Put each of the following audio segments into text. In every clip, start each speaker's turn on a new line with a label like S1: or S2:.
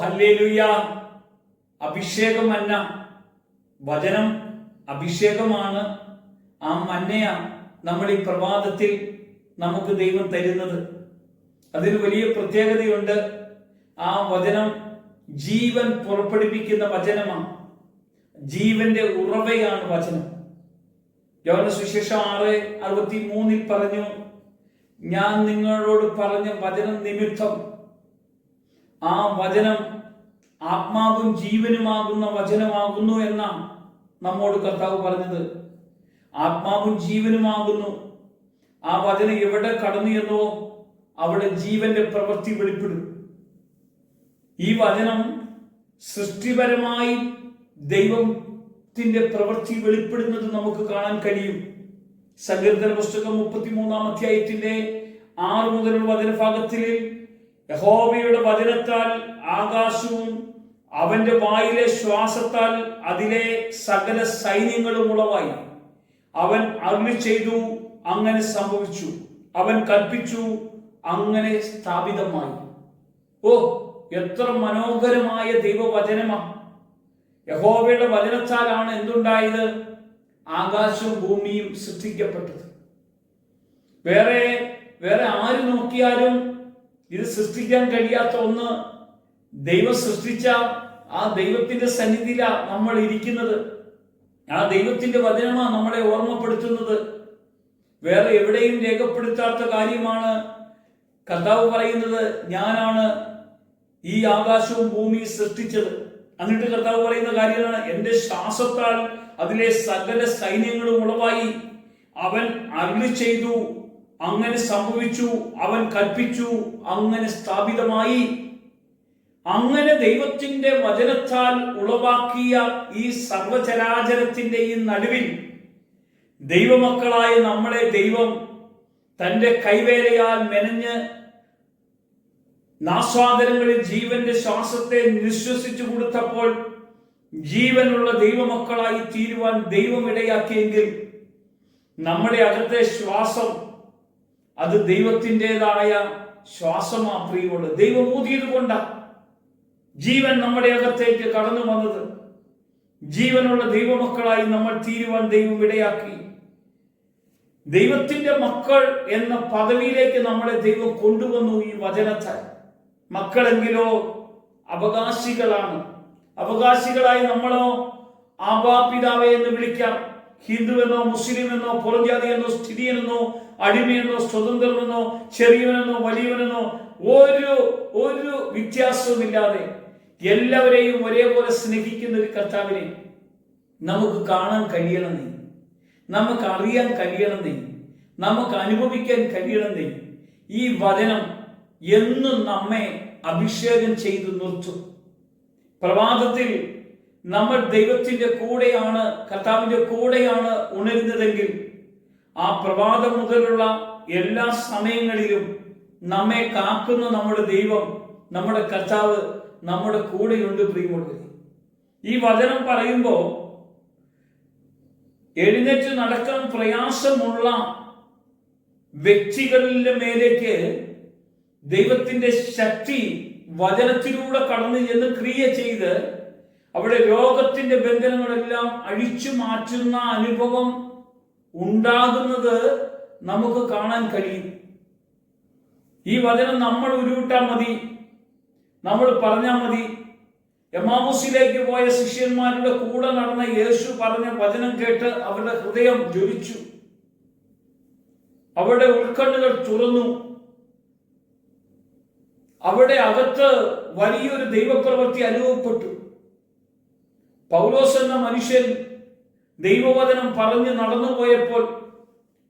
S1: Hallelujah. അഭിഷേകം മന്ന, വചനം അഭിഷേകമാണ്. ആ മന്നയ നമ്മൾ ഈ പ്രഭാതത്തിൽ നമുക്ക് ദൈവം തരുന്നത്. അതിന് വലിയ പ്രത്യേകതയുണ്ട്. ആ വചനം ജീവൻ പുറപ്പെടുവിക്കുന്ന വചനമാണ്. ജീവന്റെ ഉറവയാണ് വചനം. യോഹന്നാൻ സുവിശേഷം 6:63 പറഞ്ഞു, ഞാൻ നിങ്ങളോട് പറഞ്ഞ വചനം നിമിത്തം. ആ വചനം ആത്മാവും ജീവനുമാകുന്ന വചനമാകുന്നു എന്നാണ് നമ്മോട് കർത്താവ് പറഞ്ഞത്. ആത്മാവും ജീവനുമാകുന്നു. ആ വചനം എവിടെ കടന്നു എന്നോ അവിടെ ജീവന്റെ പ്രവൃത്തി വെളിപ്പെടും. ഈ വചനം സൃഷ്ടിപരമായി ദൈവത്തിന്റെ പ്രവൃത്തി വെളിപ്പെടുന്നത് നമുക്ക് കാണാൻ കഴിയും. സങ്കീർത്തന പുസ്തകം 33-ാം അധ്യായത്തിന്റെ 6 മുതലുള്ള വചനഭാഗത്തിൽ യഹോവയുടെ വചനത്താൽ ആകാശവും അവന്റെ വായിലെ ശ്വാസത്താൽ അതിലെ സകല സൈന്യങ്ങളും ഉളവായി. അവൻ അരുളി ചെയ്തു, അങ്ങനെ സംഭവിച്ചു. അവൻ കൽപ്പിച്ചു, അങ്ങനെ സ്ഥാപിതമായി. ഓ, എത്ര മനോഹരമായ ദൈവവചനമാണ്! യഹോവയുടെ വചനത്താലാണ് എന്തുണ്ടായത്? ആകാശവും ഭൂമിയും സൃഷ്ടിക്കപ്പെട്ടത്. വേറെ ആര് നോക്കിയാലും ഇത് സൃഷ്ടിക്കാൻ കഴിയാത്ത ഒന്ന് ദൈവം സൃഷ്ടിച്ച ആ ദൈവത്തിന്റെ സന്നിധിയിലാണ് നമ്മൾ ഇരിക്കുന്നത്. ആ ദൈവത്തിന്റെ വചനമാണ് നമ്മളെ ഓർമ്മപ്പെടുത്തുന്നത്. വേറെ എവിടെയും രേഖപ്പെടുത്താത്ത കാര്യമാണ് കർത്താവ് പറയുന്നത്. ഞാനാണ് ഈ ആകാശവും ഭൂമിയും സൃഷ്ടിച്ചത്. എന്നിട്ട് കർത്താവ് പറയുന്ന കാര്യമാണ്, എന്റെ ശ്വാസത്താൽ അതിലെ സകല സൈന്യങ്ങളും ഉളവായി. അവൻ അരുളി ചെയ്തു, അങ്ങനെ സംഭവിച്ചു. അവൻ കൽപ്പിച്ചു, അങ്ങനെ സ്ഥാപിതമായി. അങ്ങനെ ദൈവത്തിന്റെ വചനത്താൽ ഉളവാക്കിയ ഈ സർവചരാചരത്തിന്റെ ഈ നടുവിൽ ദൈവമക്കളായ നമ്മളെ ദൈവം തന്റെ കൈവേലയാൽ മെനഞ്ഞ് നാസ്വാദനങ്ങളിൽ ജീവന്റെ ശ്വാസത്തെ നിശ്വസിച്ചു കൊടുത്തപ്പോൾ ജീവനുള്ള ദൈവമക്കളായി തീരുവാൻ ദൈവം ഇടയാക്കിയെങ്കിൽ നമ്മുടെ അകത്തെ ശ്വാസം അത് ദൈവത്തിൻ്റെതായ ശ്വാസമാ. പ്രിയമുള്ള ദൈവം ഊതിയത് കൊണ്ടാണ് ജീവൻ നമ്മുടെ അകത്തേക്ക് കടന്നു വന്നത്. ജീവനുള്ള ദൈവമക്കളായി നമ്മൾ തീരുവാൻ ദൈവം ഇടയാക്കി. ദൈവത്തിന്റെ മക്കൾ എന്ന പദവിയിലേക്ക് നമ്മളെ ദൈവം കൊണ്ടുവന്നു ഈ വചനത്താൽ. മക്കളെങ്കിലോ അവകാശികളാണ്. അവകാശികളായി നമ്മളോ ആബാ പിതാവേ എന്ന് വിളിക്കാം. ഹിന്ദുവെന്നോ മുസ്ലിമെന്നോ പുറംജാതിയെന്നോ സ്ഥിതിയെന്നോ അടിമയെന്നോ സ്വതന്ത്രനെന്നോ ചെറിയവനെന്നോ വലിയവനെന്നോ ഒരു വ്യത്യാസവുമില്ലാതെ എല്ലാവരെയും ഒരേപോലെ സ്നേഹിക്കുന്ന ഒരു കർത്താവിനെ നമുക്ക് കാണാൻ കഴിയണമെന്നേ, നമുക്ക് അറിയാൻ കഴിയണമെന്നേ, നമുക്ക് അനുഭവിക്കാൻ കഴിയണമെന്നേ ഈ വചനം എന്നും നമ്മെ അഭിഷേകം ചെയ്തു നിർത്തും. പ്രഭാതത്തിൽ നമ്മൾ ദൈവത്തിന്റെ കൂടെയാണ്, കർത്താവിന്റെ കൂടെയാണ് ഉണരുന്നതെങ്കിൽ ആ പ്രഭാതം മുതലുള്ള എല്ലാ സമയങ്ങളിലും നമ്മെ കാക്കുന്ന നമ്മുടെ ദൈവം, നമ്മുടെ കർത്താവ് നമ്മുടെ കൂടെയുണ്ട്. പ്രിയമുള്ളവരെ, ഈ വചനം പറയുമ്പോൾ എഴുന്നേറ്റ് നടക്കാൻ പ്രയാസമുള്ള വ്യക്തികളുടെ മേലേക്ക് ദൈവത്തിന്റെ ശക്തി വചനത്തിലൂടെ കടന്നു ചെന്ന് ക്രിയ ചെയ്ത് അവിടെ രോഗത്തിന്റെ ബന്ധനങ്ങളെല്ലാം അഴിച്ചു മാറ്റുന്ന അനുഭവം ഉണ്ടാകുന്നത് നമുക്ക് കാണാൻ കഴിയും. ഈ വചനം നമ്മൾ ഉരുവിട്ടാൽ മതി, നമ്മൾ പറഞ്ഞാൽ മതി. എമ്മാവൂസിലേക്ക് പോയ ശിഷ്യന്മാരുടെ കൂടെ നടന്ന യേശു പറഞ്ഞ വചനം കേട്ട് അവരുടെ ഹൃദയം ജ്വലിച്ചു, അവരുടെ ഉൾക്കണ്ണുകൾ തുറന്നു. അവിടെ അകത്ത് വലിയൊരു ദൈവപ്രവൃത്തി അനുഭവപ്പെട്ടു. പൗലോസ് എന്ന മനുഷ്യൻ ദൈവവചനം പറഞ്ഞ് നടന്നുപോയപ്പോൾ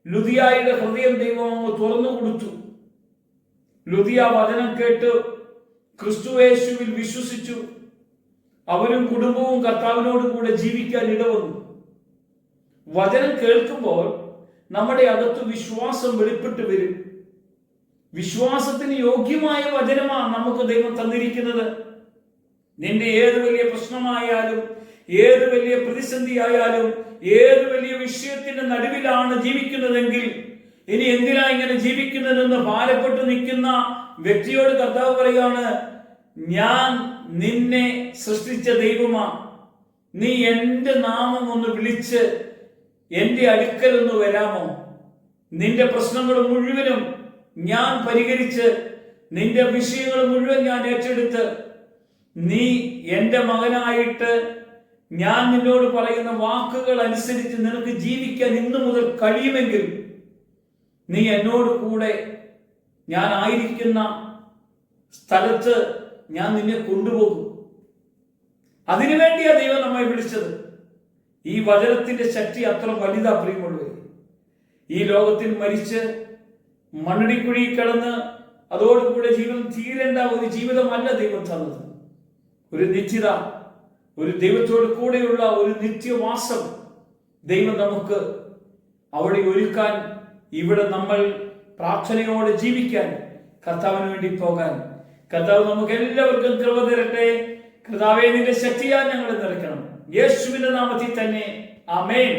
S1: ലുദിയായുടെ ഹൃദയം ദൈവം അങ്ങ് തുറന്നു കൊടുത്തു. ലുദിയ വചനം കേട്ട് ക്രിസ്തുയേശുവിൽ വിശ്വസിച്ചു. അവരും കുടുംബവും കർത്താവിനോട് കൂടെ ജീവിക്കാൻ ഇടവന്നു. വചനം കേൾക്കുമ്പോൾ നമ്മുടെ അകത്ത് വിശ്വാസം വെളിപ്പെട്ട് വരും. വിശ്വാസത്തിന് യോഗ്യമായ വചനമാണ് നമുക്ക് ദൈവം തന്നിരിക്കുന്നത്. നിന്റെ ഏത് വലിയ പ്രശ്നമായാലും, ഏത് വലിയ പ്രതിസന്ധി ആയാലും, ഏത് വലിയ വിഷയത്തിന്റെ നടുവിലാണ് ജീവിക്കുന്നതെങ്കിൽ ഇനി എന്തിനാ ഇങ്ങനെ ജീവിക്കുന്നതെന്ന് ഭാരപ്പെട്ട് നിൽക്കുന്ന വ്യക്തിയോട് കർത്താവ് പറയാണ്, ഞാൻ നിന്നെ സൃഷ്ടിച്ച ദൈവമാ, നീ എൻ്റെ നാമം ഒന്ന് വിളിച്ച് എൻ്റെ അടുക്കൽ ഒന്ന് വരാമോ? നിന്റെ പ്രശ്നങ്ങൾ മുഴുവനും ഞാൻ പരിഹരിച്ച് നിന്റെ വിഷയങ്ങൾ മുഴുവൻ ഞാൻ ഏറ്റെടുത്ത് നീ എൻ്റെ മകനായിട്ട് ഞാൻ നിന്നോട് പറയുന്ന വാക്കുകൾ അനുസരിച്ച് നിനക്ക് ജീവിക്കാൻ ഇന്നു മുതൽ കഴിയുമെങ്കിൽ നീ എന്നോട് കൂടെ ഞാൻ ആയിരിക്കുന്ന സ്ഥലത്ത് ഞാൻ നിന്നെ കൊണ്ടുപോകും. അതിനുവേണ്ടിയാ ദൈവം നമ്മെ വിളിച്ചത്. ഈ വചനത്തിന്റെ ശക്തി അത്ര വലുതാ പ്രിയമുള്ളവരെ. ഈ ലോകത്തിൽ മരിച്ച് മണ്ണിടിക്കുഴി കിടന്ന് അതോടുകൂടെ ജീവിതം തീരേണ്ട ഒരു ജീവിതമല്ല ദൈവം തന്നത്. ഒരു നിശ്ചിത, ഒരു ദൈവത്തോട് കൂടെയുള്ള ഒരു നിത്യവാസം ദൈവം നമുക്ക് അവിടെ ഒരുക്കാൻ, ഇവിടെ നമ്മൾ പ്രാർത്ഥനയോടെ ജീവിക്കാൻ, കർത്താവിന് വേണ്ടി പോകാൻ കർത്താവ് നമുക്ക് എല്ലാവർക്കും കൃപ തരട്ടെ. കർത്താവേ, നിന്റെ ശക്തിയാൽ ഞങ്ങളെ നിറയ്ക്കണം. യേശുവിന്റെ നാമത്തിൽ തന്നെ ആമേൻ.